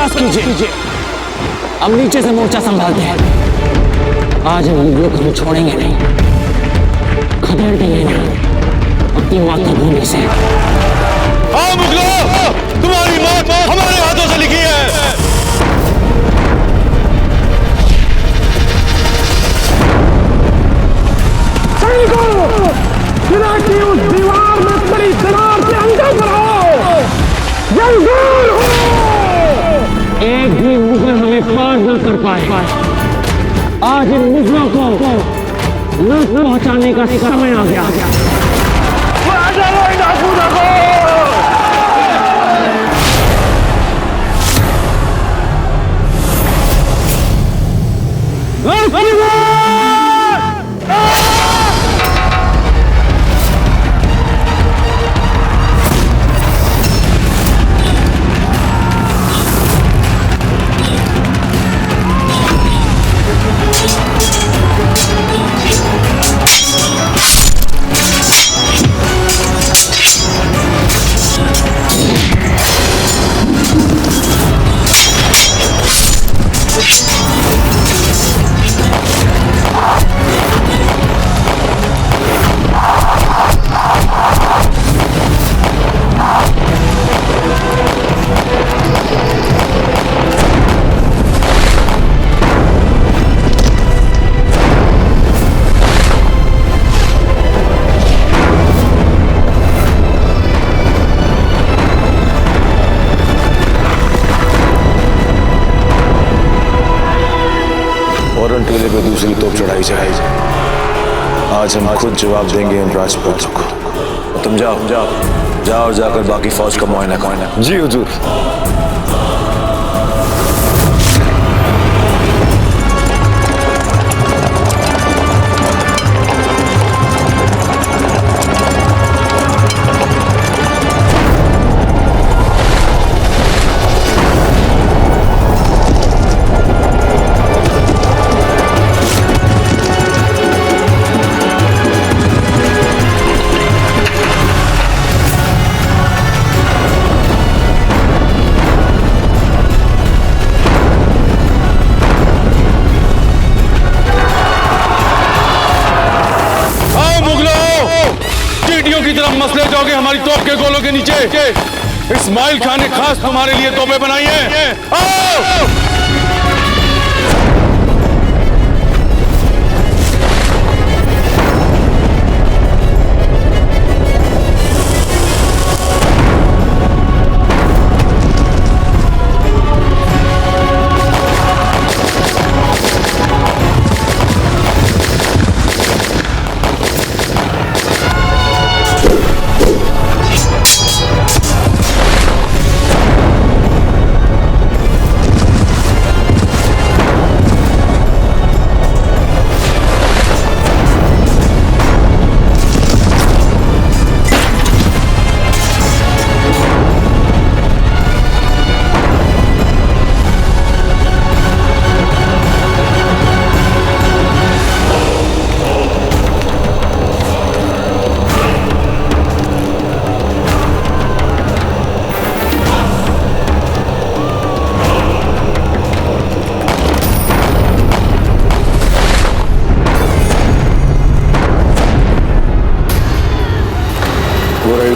बर्दाश्त कीजिए। अब नीचे से मोर्चा संभालते हैं। आज हम मुगलों को छोड़ेंगे नहीं, खदेड़ देंगे नहीं अपनी मातृभूमि से। हाँ मुगलों, तुम्हारी मौत हमारे हाथों से लिखी है। किला की उस दीवार में पड़ी दरार से अंदर बढ़ाओ, जंगल हो। एक भी मुगल हमें पार न कर पाए। आज इन मुगलों को न पहुंचाने का समय आ गया। टीले पे दूसरी तोप चढ़ाई जाए। आज हम खुद जवाब देंगे इन राजपूतों को। तुम जाओ जाकर बाकी फौज का मुआयना करो। जी हुजूर। की तरफ मसले जाओगे हमारी तोप के गोलों के नीचे। इस्माइल खान ने खास तुम्हारे लिए तोपें बनाई हैं। आओ!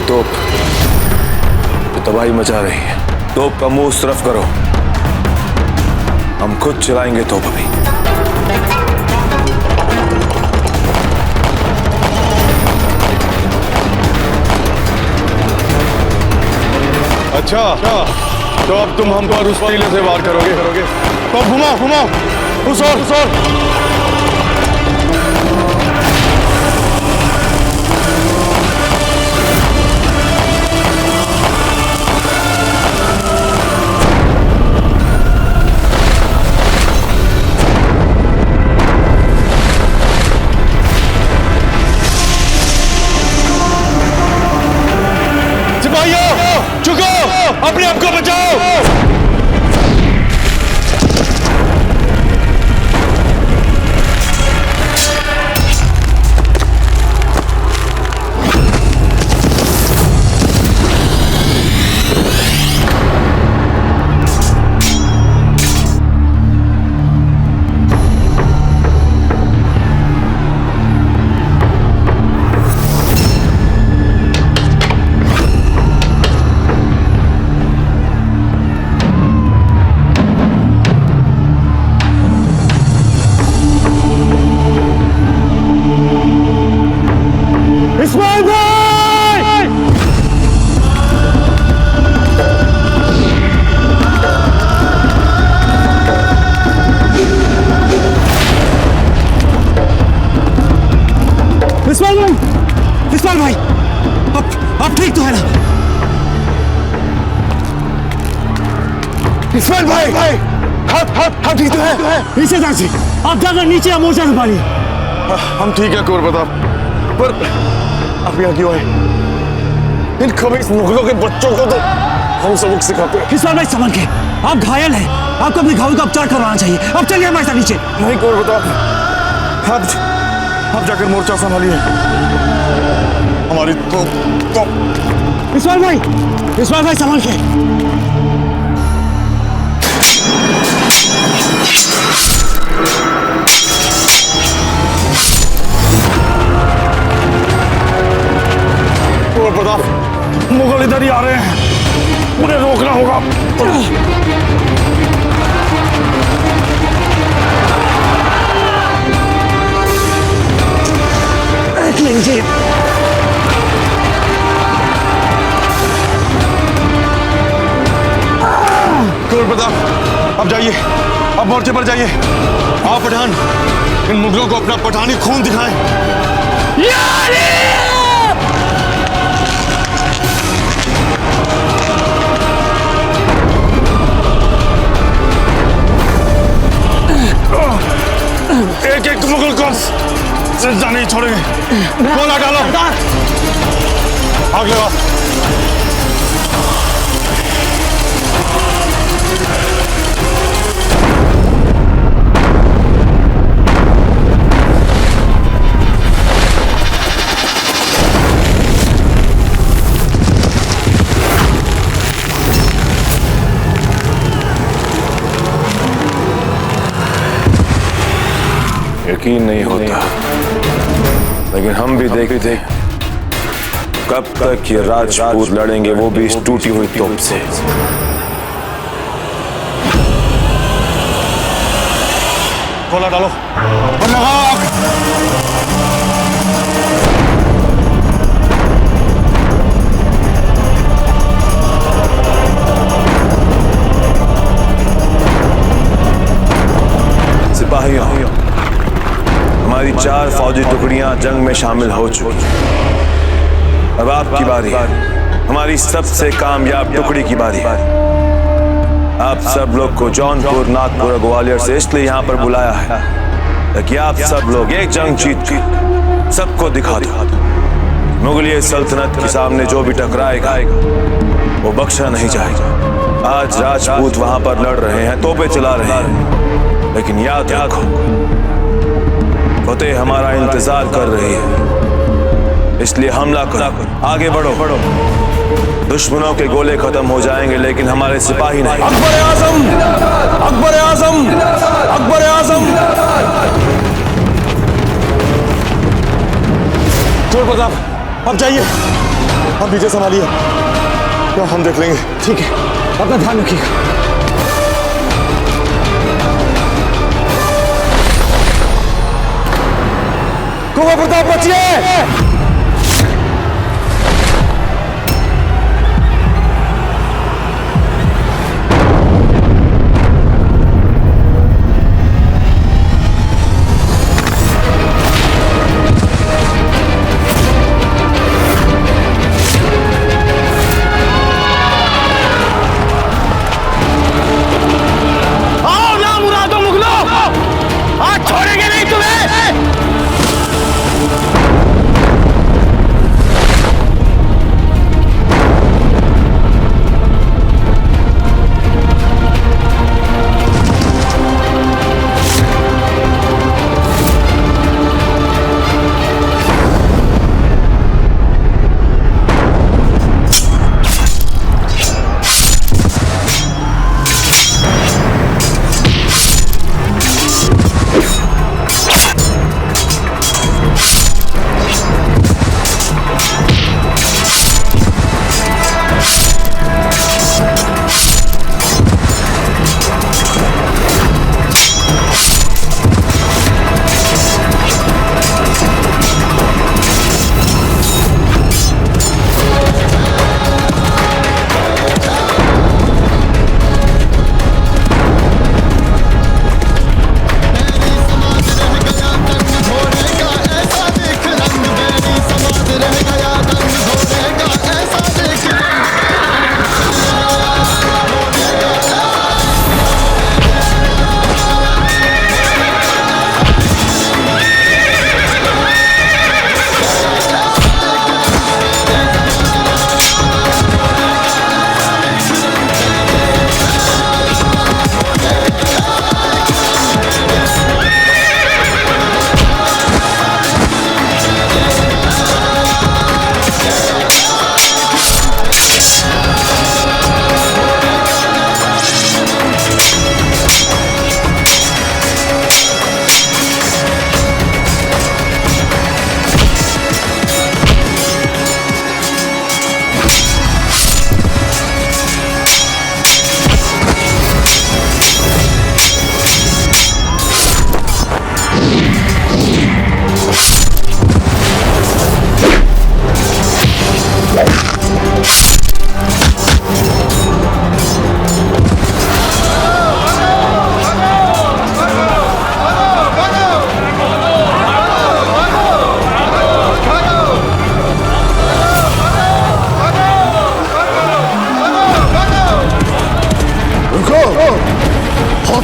तोप जो तबाही मचा रही है, तोप का मुंह उस तरफ करो। हम खुद चलाएंगे तोप अभी। अच्छा, तो अब तुम हम पर उस टीले से वार करोगे। तो घुमाओ उस ओर। अपने आप को बचाओ। इस्माइल भाई हम ठीक तो है? नीचे जाइए, आप जाकर नीचे मोर्चा संभालिए। हम ठीक है कुंवर प्रताप, पर आप यहाँ क्यों आए? इन खबीस मुगलों के बच्चों को तो हम सबक सिखाते हैं। इस्माइल भाई संभल के, आप घायल हैं, आपको अपने घावों का उपचार करवाना चाहिए। अब चलिए हमारे साथ नीचे। नहीं कुंवर प्रताप, आप जाकर मोर्चा संभालिए। हमारी तो इस्माइल भाई संभल के। कुंवर प्रताप, मुगल इधर ही आ रहे हैं, उन्हें रोकना होगा। एक मिनट जी। कुंवर प्रताप, अब जाइए, अब मोर्चे पर जाइए। आप पठान इन मुगलों को अपना पठानी खून दिखाएं। एक एक मुगल को जिंदा नहीं छोड़ेंगे। गोला डालो, आग लगाओ। यकीन नहीं होता, लेकिन हम भी देखते कब तक ये राजपूत लड़ेंगे, वो भी इस टूटी हुई तोप से। गोला डालो और लगाओ आग। सिपाहियों, हमारी 4 फौजी टुकड़ियां जंग में शामिल हो चुकी। अब आपकी बारी, हमारी सबसे कामयाब टुकड़ी की बारी। आप सब लोग को जौनपुर, नागपुर और ग्वालियर से इसलिए यहाँ पर बुलाया है ताकि आप सब लोग एक जंग जीत कर सबको दिखा दो, मुगलिया सल्तनत के सामने जो भी टकराएगा वो बख्शा नहीं जाएगा। आज राजपूत वहां पर लड़ रहे हैं, तोपे चला रहे हैं, लेकिन याद रखो फतेह हमारा इंतजार कर रही है, इसलिए हमला करो, आगे बढ़ो। दुश्मनों के गोले खत्म हो जाएंगे, लेकिन हमारे सिपाही नहीं। अकबर आजम, अकबर आजम, अकबर आजम। कुंवर प्रताप, अब जाइए, अब पीछे संभालिए, क्या हम देख लेंगे। ठीक है, अपना ध्यान रखिएगा। कुंवर प्रताप बचिए।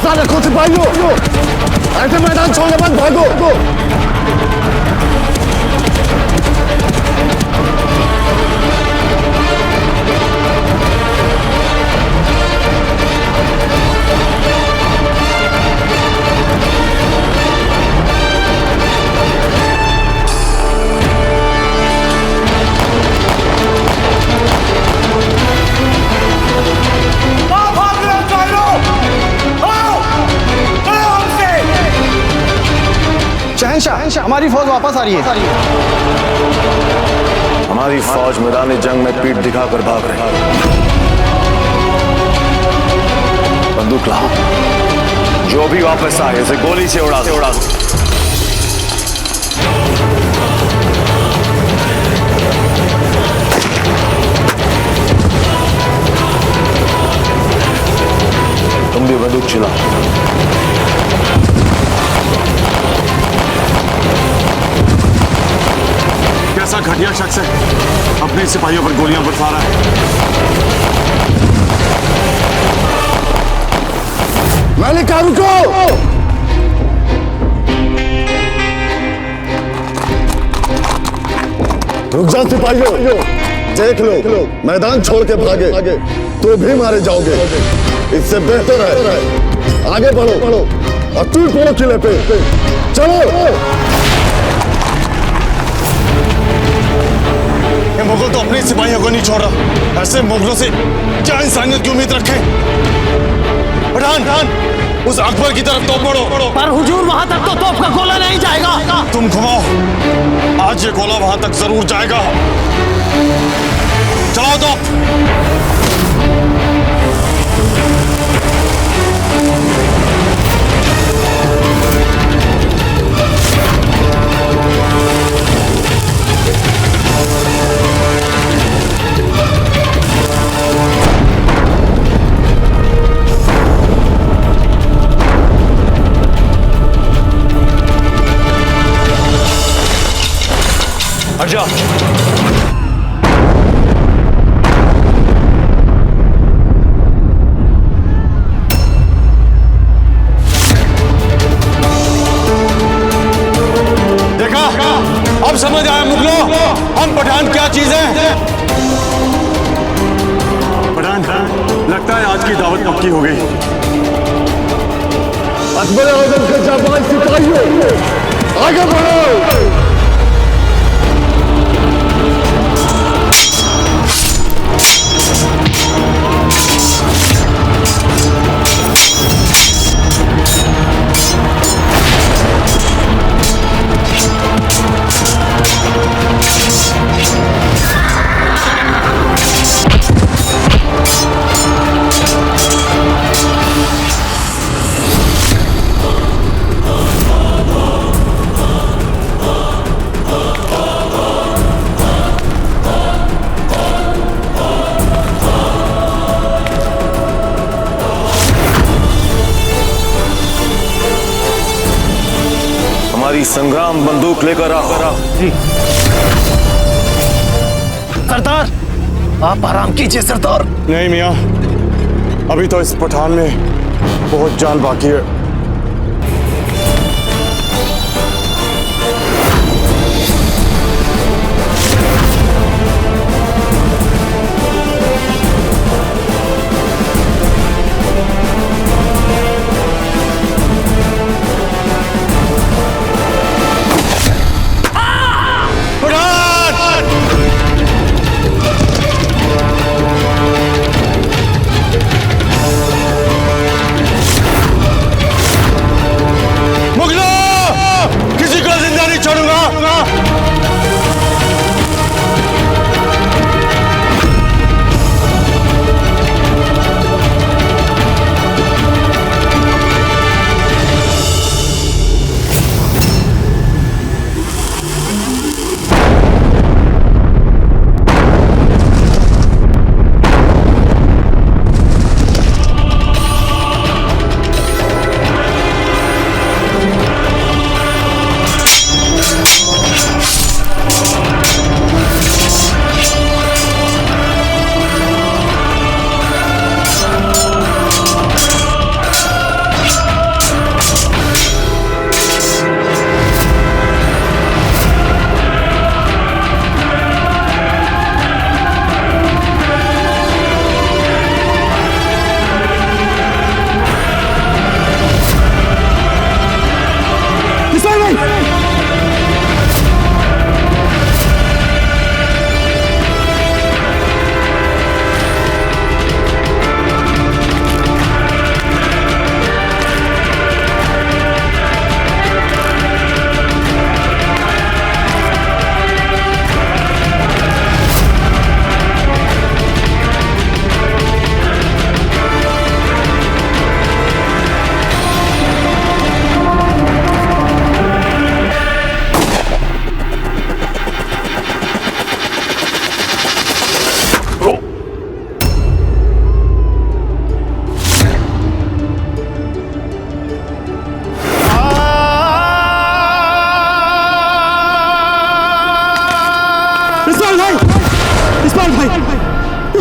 हौसला रखो सिपाहियों, ऐसे मैदान छोड़ने मत भागो। शहंशाह, हमारी फौज वापस आ रही है। हमारी फौज मैदान जंग में पीठ दिखाकर भाग रही है। बंदूक लाओ, जो भी वापस आए उसे गोली से उड़ा दो। तुम भी बंदूक चलाओ। कैसा घटिया शख्स है, अपने सिपाहियों पर गोलियां बरसा रहा है। मलिका रुको। रुक जाओ सिपाहियों, देख लो मैदान छोड़ के भागे तो भी मारे जाओगे। इससे बेहतर है आगे बढ़ो और टूट पड़ो किले पे। चलो। ये मुगल तो अपने सिपाहियों को नहीं छोड़ रहा, ऐसे मुगलों से क्या इंसानियत की उम्मीद रखे। पठान, उस अकबर की तरफ तोप पड़ो। पर हुजूर, वहां तक तो तोप का गोला नहीं जाएगा। तुम घुमाओ, आज ये गोला वहां तक जरूर जाएगा। चलाओ तोप। अच्छा, देखा, अब समझ आया मुगलों, हम पठान क्या चीज है। पठान, लगता है आज की दावत पक्की हो गई। अकबर आजम के जाबाज सिपाहियों, आगे बढ़ो। हमारी संग्राम बंदूक लेकर आओ। जी सरदार, आप आराम कीजिए सरदार। नहीं मियाँ, अभी तो इस पठान में बहुत जान बाकी है।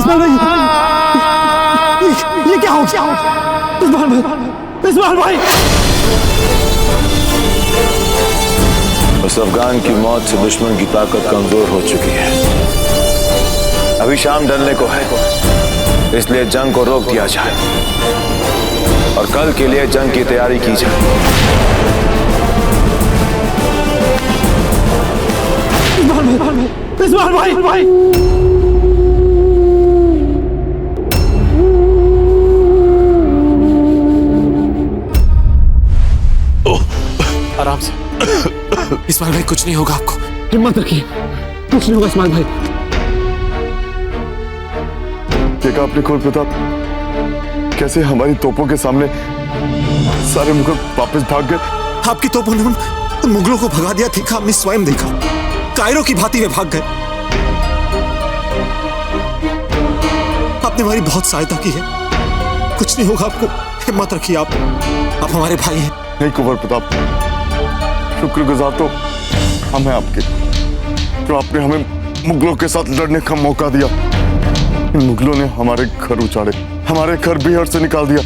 इस्माइल भाई, ये क्या हो गया? इस्माइल भाई, इस्माइल भाई। उस अफगान की मौत से दुश्मन की ताकत कमजोर हो चुकी है। अभी शाम ढलने को है, इसलिए जंग को रोक दिया जाए और कल के लिए जंग की तैयारी की जाए। इस्माइल भाई, आराम से। इस्माइल भाई, कुछ नहीं होगा आपको। हिम्मत रखिए, कुछ नहीं होगा इस्माइल भाई। देखा आपने खोल प्रताप, कैसे हमारी तोपों के सामने सारे मुगल वापस भाग गए। आपकी तोपों ने उन मुगलों को भगा दिया, देखा हमने स्वयं देखा। कायरों की भांति वे भाग गए। आपने हमारी बहुत सहायता की है, कुछ नहीं होगा आपको। हिम्मत रखिए, आप हमारे भाई हैं। नहीं कुंवर प्रताप, शुक्रगुजार तो हम हैं आपके, जो आपने हमें मुगलों के साथ लड़ने का मौका दिया। इन मुगलों ने हमारे घर उजाड़े, हमारे घर बिहार से निकाल दिया।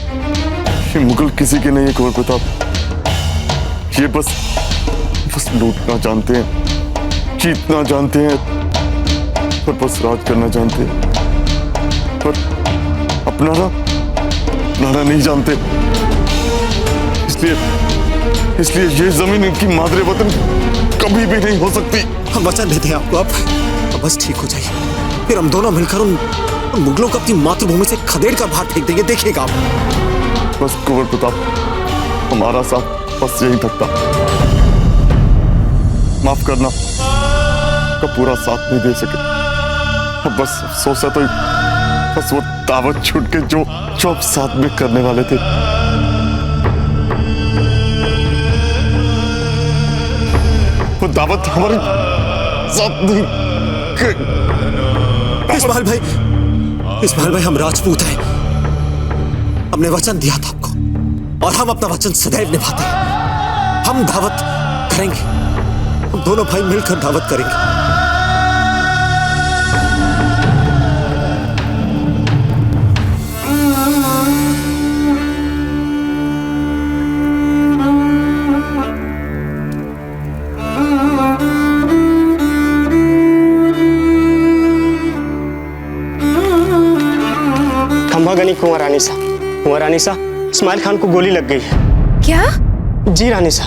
ये मुगल किसी के नहीं है कुंवर प्रताप, ये बस लूटना जानते हैं, जीतना जानते हैं, और बस राज करना जानते हैं, पर अपनाना नहीं जानते। इसलिए ये जमीन इनकी मादरे वतन कभी भी नहीं हो सकती। हम वचन देते हैं आपको, आप बस ठीक हो जाइए, फिर हम दोनों मिलकर उन मुगलों को अपनी मातृभूमि से खदेड़ कर बाहर फेंक देंगे, देखिएगा आप। बस कुंवर प्रताप, हमारा साथ बस यही तक था। माफ करना, का पूरा साथ नहीं दे सके। अब बस अफसोस है तो बस वो दावत छूट के जो आप साथ में करने वाले थे। वो दावत हमारे साथ नहीं। इस्माइल भाई, हम राजपूत हैं। हमने वचन दिया था आपको, और हम अपना वचन सदैव निभाते हैं। हम दावत करेंगे, हम दोनों भाई मिलकर दावत करेंगे। गनी कुंवर रानी सा, इस्माइल खान को गोली लग गई है। क्या? जी रानी सा।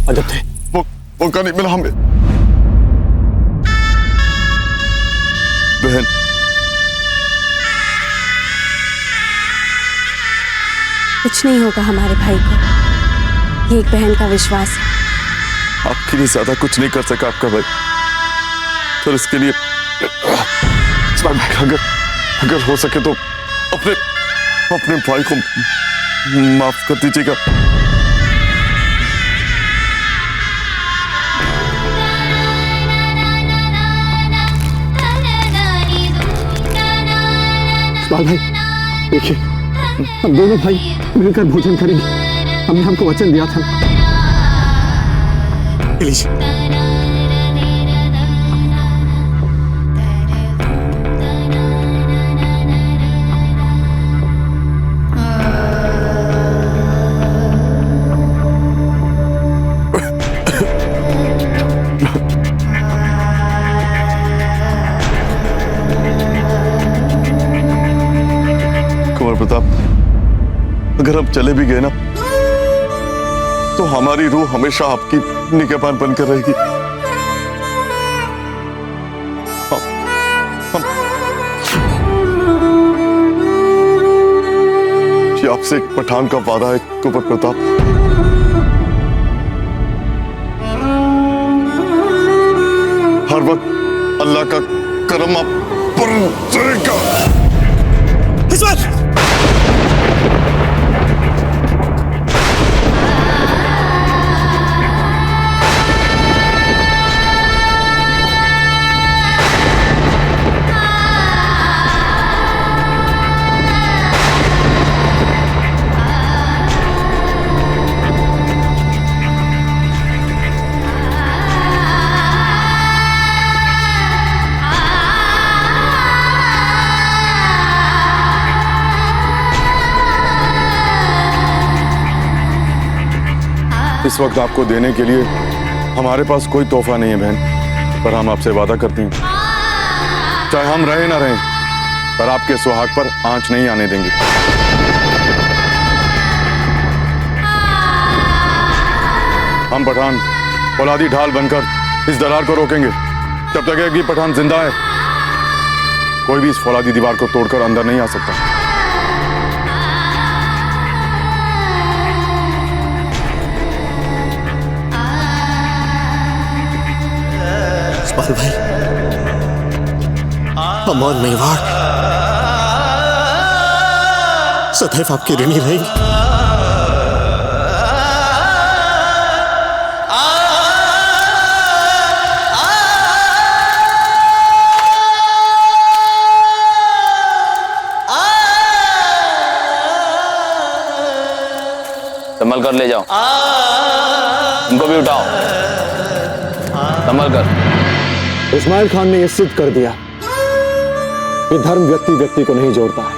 अजब थे, वो नहीं मिला हमें। बहन, कुछ नहीं होगा हमारे भाई को, ये एक बहन का विश्वास है। आपके लिए ज्यादा कुछ नहीं कर सका आपका भाई, तो इसके लिए अगर हो सके तो अपने भाई को माफ कर दीजिएगा। इस्माइल भाई, देखिए, हम दोनों भाई मिलकर भोजन करेंगे। हमने हमको वचन दिया था। कुंवर प्रताप, अगर हम चले भी गए ना, तो हमारी रूह हमेशा आपकी निगहबान बनकर रहेगी। ये आपसे एक पठान का वादा है कुंवर प्रताप। हर वक्त अल्लाह का करम आप पर रहेगा। इस वक्त आपको देने के लिए हमारे पास कोई तोहफा नहीं है बहन, पर हम आपसे वादा करते हैं चाहे हम रहे ना रहें, पर आपके सुहाग पर आंच नहीं आने देंगे। हम पठान फौलादी ढाल बनकर इस दरार को रोकेंगे जब तक एक भी पठान जिंदा है। कोई भी इस फौलादी दीवार को तोड़कर अंदर नहीं आ सकता। इस्माइल भाई, हम और मेवाड़ सदैव आपकी ऋणी रहेंगे। संभल कर ले जाओ, उनको भी उठाओ, संभल कर। इस्माइल खान ने यह सिद्ध कर दिया कि धर्म व्यक्ति व्यक्ति को नहीं जोड़ता है,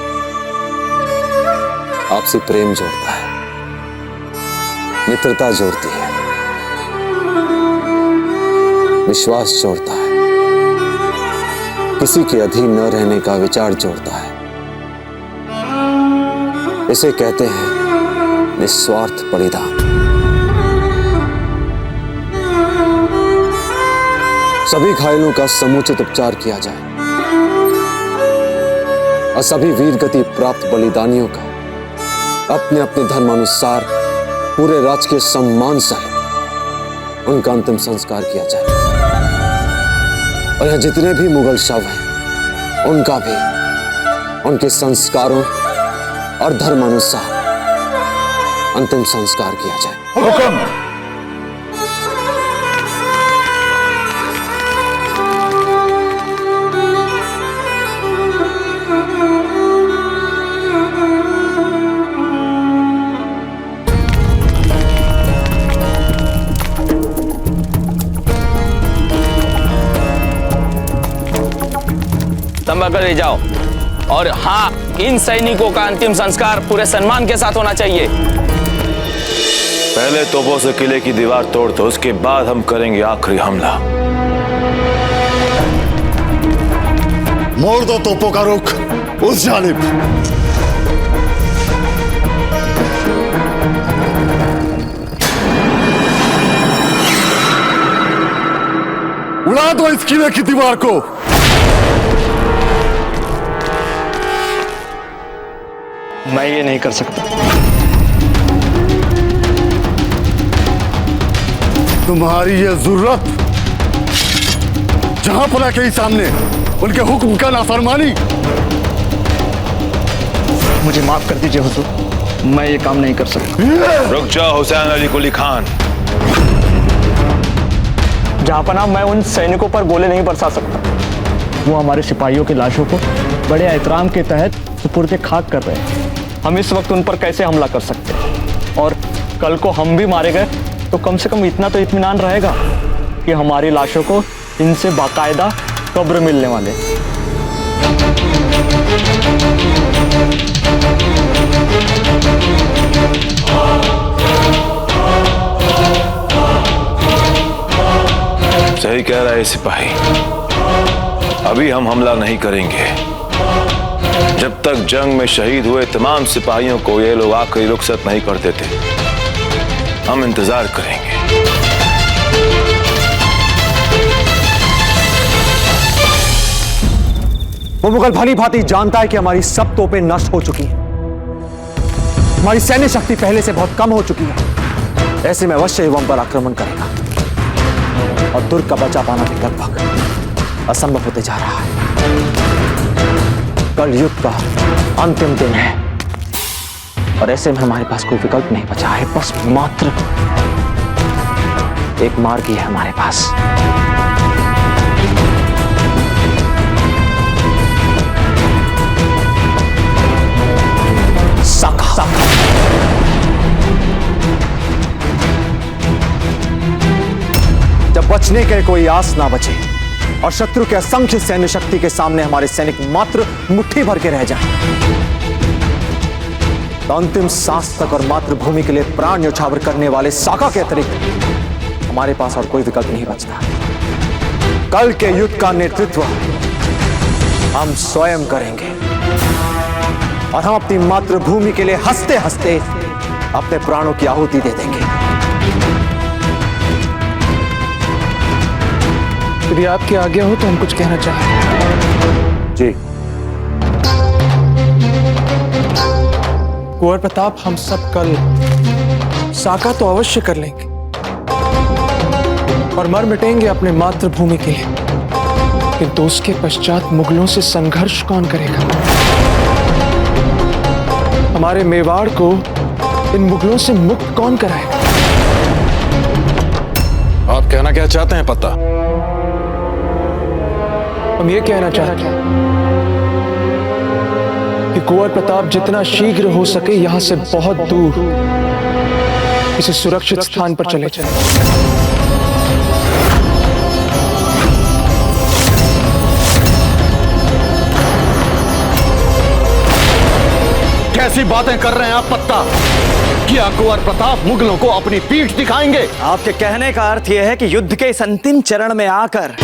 आपसी प्रेम जोड़ता है, मित्रता जोड़ती है, विश्वास जोड़ता है, किसी के अधीन न रहने का विचार जोड़ता है। इसे कहते हैं निस्वार्थ बलिदान। सभी घायलों का समुचित उपचार किया जाए और सभी वीर गति प्राप्त बलिदानियों का अपने अपने धर्मानुसार पूरे राजकीय सम्मान सहित उनका अंतिम संस्कार किया जाए। और यहां जितने भी मुगल शव हैं उनका भी उनके संस्कारों और धर्मानुसार अंतिम संस्कार किया जाए। हुक्म। संभल कर ले जाओ। और हाँ, इन सैनिकों का अंतिम संस्कार पूरे सम्मान के साथ होना चाहिए। पहले तोपों से किले की दीवार तोड़ दो, उसके बाद हम करेंगे आखिरी हमला। मोड़ दो तोपों का रुख उस जानिब। उड़ा दो इस किले की दीवार को। मैं ये नहीं कर सकता। तुम्हारी ये जरूरत जहां पना के सामने उनके हुक्म का नाफरमानी। मुझे माफ कर दीजिए हुजूर, मैं ये काम नहीं कर सकता। रुक जाओ हुसैन अली कुली खान। जहांपनाह, मैं उन सैनिकों पर गोले नहीं बरसा सकता। वो हमारे सिपाहियों की लाशों को बड़े एहतराम के तहत सुपुर्द खाक कर रहे हैं। हम इस वक्त उन पर कैसे हमला कर सकते हैं? और कल को हम भी मारे गए तो कम से कम इतना तो इत्मीनान रहेगा कि हमारी लाशों को इनसे बाकायदा कब्र मिलने वाले। सही कह रहा है सिपाही, अभी हम हमला नहीं करेंगे जब तक जंग में शहीद हुए तमाम सिपाहियों को ये लोग आखिरी रुखसत नहीं कर देते। हम इंतजार करेंगे। वो मुगल भली भांति जानता है कि हमारी सब तोपें नष्ट हो चुकी हैं, हमारी सैन्य शक्ति पहले से बहुत कम हो चुकी है। ऐसे में अवश्य ही वह हम पर आक्रमण करेगा और दुर्ग का बचा पाना भी लगभग असंभव होते जा रहा है। कल युद्ध का अंतिम दिन है और ऐसे में हमारे पास कोई विकल्प नहीं बचा है, बस मात्र एक मार्ग ही है हमारे पास। साका। जब बचने के कोई आस ना बचे और शत्रु के असंख्य सैन्य शक्ति के सामने हमारे सैनिक मात्र मुट्ठी भर के रह जाएं, तो अंतिम सांस तक और मातृभूमि के लिए प्राण न्यौछावर करने वाले साका के अतिरिक्त हमारे पास और कोई विकल्प नहीं बचता। कल के युद्ध का नेतृत्व हम स्वयं करेंगे और हम अपनी मातृभूमि के लिए हंसते हंसते अपने प्राणों की आहुति दे देंगे। यदि आपकी आज्ञा हो तो हम कुछ कहना चाहें। जी। कुंवर प्रताप, हम सब कल साका तो अवश्य कर लेंगे और मर मिटेंगे अपने मातृभूमि के लिए, किंतु उसके पश्चात मुगलों से संघर्ष कौन करेगा? हमारे मेवाड़ को इन मुगलों से मुक्त कौन कराएगा? आप कहना क्या चाहते हैं पत्ता? हम ये कहना चाहते हैं कि कुंवर प्रताप जितना शीघ्र हो सके यहां से बहुत दूर किसी सुरक्षित स्थान पर चले जाएं। कैसी बातें कर रहे हैं आप पत्ता? क्या कुंवर प्रताप मुगलों को अपनी पीठ दिखाएंगे? आपके कहने का अर्थ यह है कि युद्ध के इस अंतिम चरण में आकर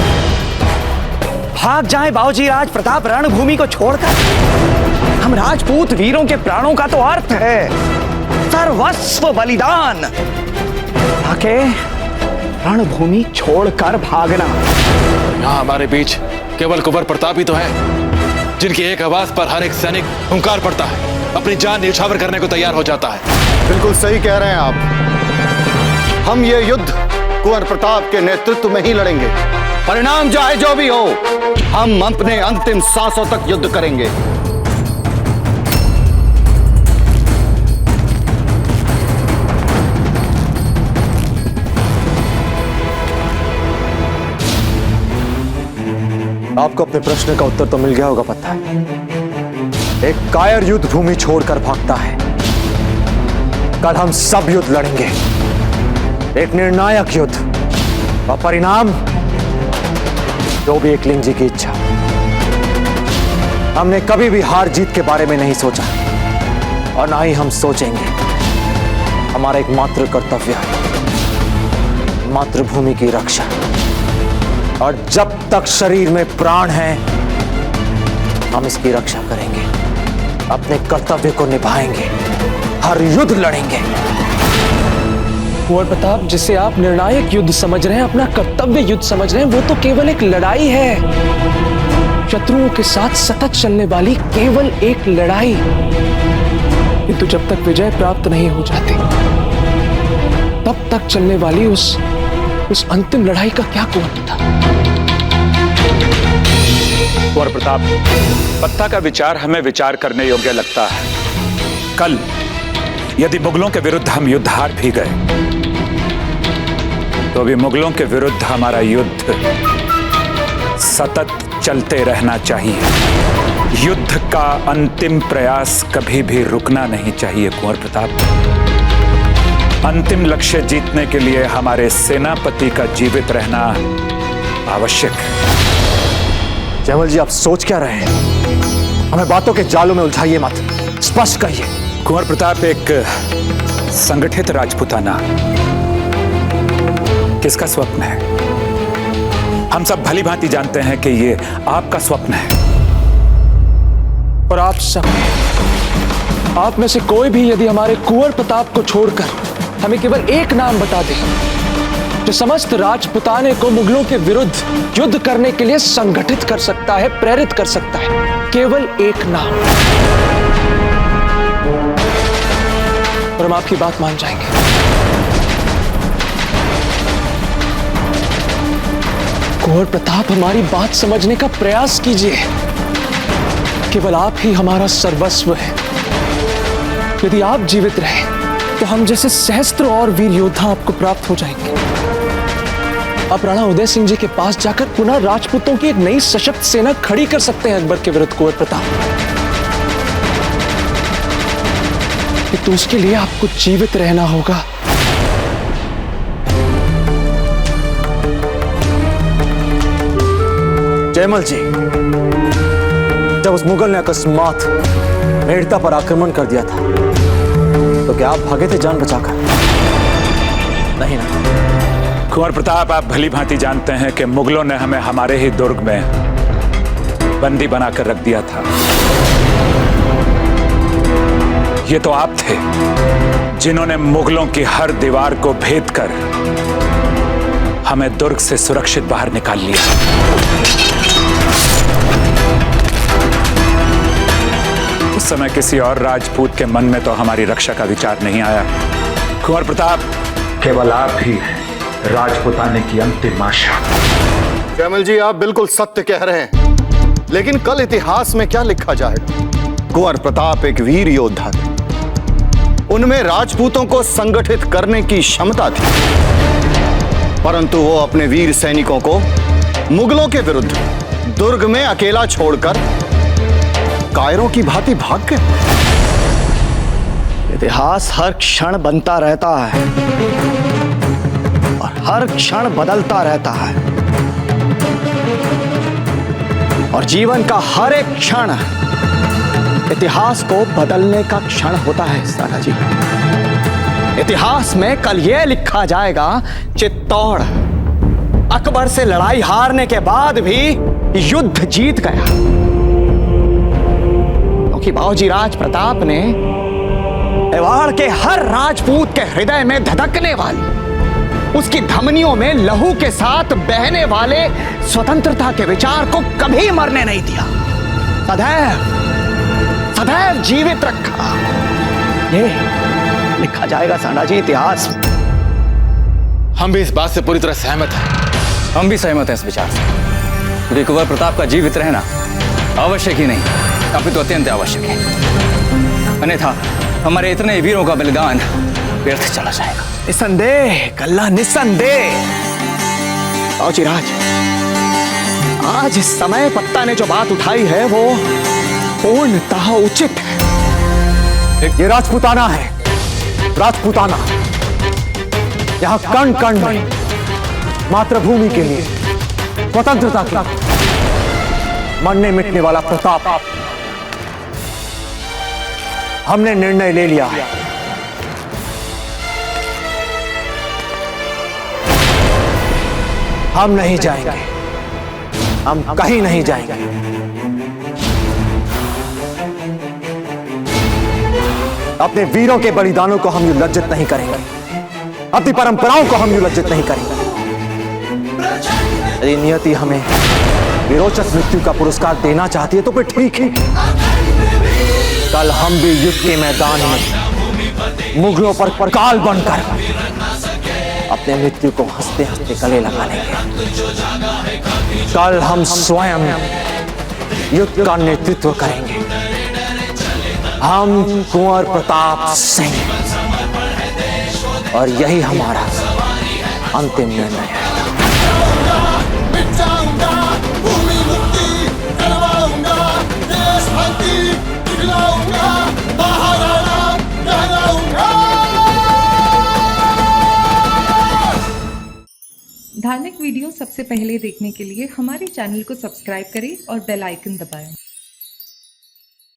भाग जाएं बाबूजी राज प्रताप रणभूमि को छोड़कर। हम राजपूत वीरों के प्राणों का तो अर्थ है सर्वस्व बलिदान, आके रणभूमि छोड़कर भागना। यहाँ हमारे बीच केवल कुंवर प्रताप ही तो है जिनकी एक आवाज पर हर एक सैनिक हुंकार पड़ता है, अपनी जान न्यौछावर करने को तैयार हो जाता है। बिल्कुल सही कह रहे हैं आप। हम ये युद्ध कुंवर प्रताप के नेतृत्व में ही लड़ेंगे। परिणाम चाहे जो भी हो, हम अपने अंतिम सांसों तक युद्ध करेंगे। आपको अपने प्रश्न का उत्तर तो मिल गया होगा पत्ता। एक कायर युद्ध भूमि छोड़कर भागता है। कल हम सब युद्ध लड़ेंगे, एक निर्णायक युद्ध, और परिणाम जो भी एकलिंग जी की इच्छा। हमने कभी भी हार जीत के बारे में नहीं सोचा और ना ही हम सोचेंगे। हमारा एकमात्र कर्तव्य है मातृभूमि की रक्षा, और जब तक शरीर में प्राण है हम इसकी रक्षा करेंगे, अपने कर्तव्य को निभाएंगे, हर युद्ध लड़ेंगे। कुंवर प्रताप, जिसे आप निर्णायक युद्ध समझ रहे हैं, अपना कर्तव्य युद्ध समझ रहे हैं, वो तो केवल एक लड़ाई है, शत्रुओं के साथ सतत चलने वाली केवल एक लड़ाई। किंतु जब तक विजय प्राप्त नहीं हो जाती तब तक चलने वाली उस अंतिम लड़ाई का क्या कुंवर था? कुंवर प्रताप, पत्ता का विचार हमें विचार करने योग्य लगता है। कल यदि मुगलों के विरुद्ध हम युद्ध हार भी गए तो भी मुगलों के विरुद्ध हमारा युद्ध सतत चलते रहना चाहिए। युद्ध का अंतिम प्रयास कभी भी रुकना नहीं चाहिए कुंवर प्रताप। अंतिम लक्ष्य जीतने के लिए हमारे सेनापति का जीवित रहना आवश्यक है। जयमल जी, आप सोच क्या रहे हैं? हमें बातों के जालों में उलझाइए मत, स्पष्ट कहिए। कुंवर प्रताप, एक संगठित राजपूताना किसका स्वप्न है? हम सब भली भांति जानते हैं कि ये आपका स्वप्न है। और आप सब, आप में से कोई भी यदि हमारे कुंवर प्रताप को छोड़कर हमें केवल एक नाम बता दे जो समस्त राजपुताने को मुगलों के विरुद्ध युद्ध करने के लिए संगठित कर सकता है, प्रेरित कर सकता है, केवल एक नाम, और हम आपकी बात मान जाएंगे। कुंवर प्रताप, हमारी बात समझने का प्रयास कीजिए। केवल आप ही हमारा सर्वस्व है। यदि आप जीवित रहे तो हम जैसे सहस्त्र और वीर योद्धा आपको प्राप्त हो जाएंगे। आप राणा उदय सिंह जी के पास जाकर पुनः राजपूतों की एक नई सशक्त सेना खड़ी कर सकते हैं अकबर के विरुद्ध कुंवर प्रताप। तो उसके लिए आपको जीवित रहना होगा। जयमल जी, जब उस मुगल ने अकस्मात मेड़ता पर आक्रमण कर दिया था तो क्या आप भागे थे जान बचाकर? नहीं ना। कुंवर प्रताप, आप भली भांति जानते हैं कि मुगलों ने हमें हमारे ही दुर्ग में बंदी बनाकर रख दिया था। ये तो आप थे जिन्होंने मुगलों की हर दीवार को भेद कर हमें दुर्ग से सुरक्षित बाहर निकाल लिया। उस समय किसी और राजपूत के मन में तो हमारी रक्षा का विचार नहीं आया। कुंवर प्रताप, केवल आप ही राजपुताने की अंतिम आशा। जयमल जी, आप बिल्कुल सत्य कह रहे हैं, लेकिन कल इतिहास में क्या लिखा जाएगा? कुंवर प्रताप एक वीर योद्धा थे, उनमें राजपूतों को संगठित करने की क्षमता थी, परंतु वो अपने वीर सैनिकों को मुगलों के विरुद्ध दुर्ग में अकेला छोड़कर कायरों की भांति भाग गए। इतिहास हर क्षण बनता रहता है और हर क्षण बदलता रहता है, और जीवन का हर एक क्षण इतिहास को बदलने का क्षण होता है सारा जी। इतिहास में कल यह लिखा जाएगा, चित्तौड़ अकबर से लड़ाई हारने के बाद भी युद्ध जीत गया, क्योंकि बाबूजी राज प्रताप ने मेवाड़ के हर राजपूत के हृदय में धधकने वाली, उसकी धमनियों में लहू के साथ बहने वाले स्वतंत्रता के विचार को कभी मरने नहीं दिया। सदैव सदैव जीवित रखा। ये लिखा जाएगा सांडा जी इतिहास में। हम भी इस बात से पूरी तरह सहमत हैं। हम भी सहमत हैं इस विचार से। कुंवर प्रताप का जीवित रहना आवश्यक ही नहीं, अपितु अत्यंत आवश्यक है। अन्यथा हमारे इतने वीरों का बलिदान व्यर्थ चला जाएगा। निसंदेह कल्ला, निसंदेह। बाबूजी राज, आज इस समय पत्ता ने जो बात उठाई है वो पूर्णतः उचित है। ये राजपूताना है, राजपूताना। यहां कण कण में मातृभूमि के लिए, स्वतंत्रता के मरने मिटने वाला प्रताप। हमने निर्णय ले लिया है, हम नहीं जाएंगे, हम कहीं नहीं जाएंगे। अपने वीरों के बलिदानों को हम यूं लज्जित नहीं करेंगे, अपनी परंपराओं को हम यूं लज्जित नहीं करेंगे। यदि नियति हमें वीरोचित मृत्यु का पुरस्कार देना चाहती है तो फिर ठीक है। कल हम भी युद्ध के मैदान में मुगलों पर परकाल बनकर अपने मृत्यु को हंसते हंसते गले लगा लेंगे। कल हम स्वयं युद्ध का नेतृत्व करेंगे। हम कुंवर प्रताप सिंह, और यही हमारा अंतिम निर्णय है। धार्मिक वीडियो सबसे पहले देखने के लिए हमारे चैनल को सब्सक्राइब करें और बेल आइकन दबाएं।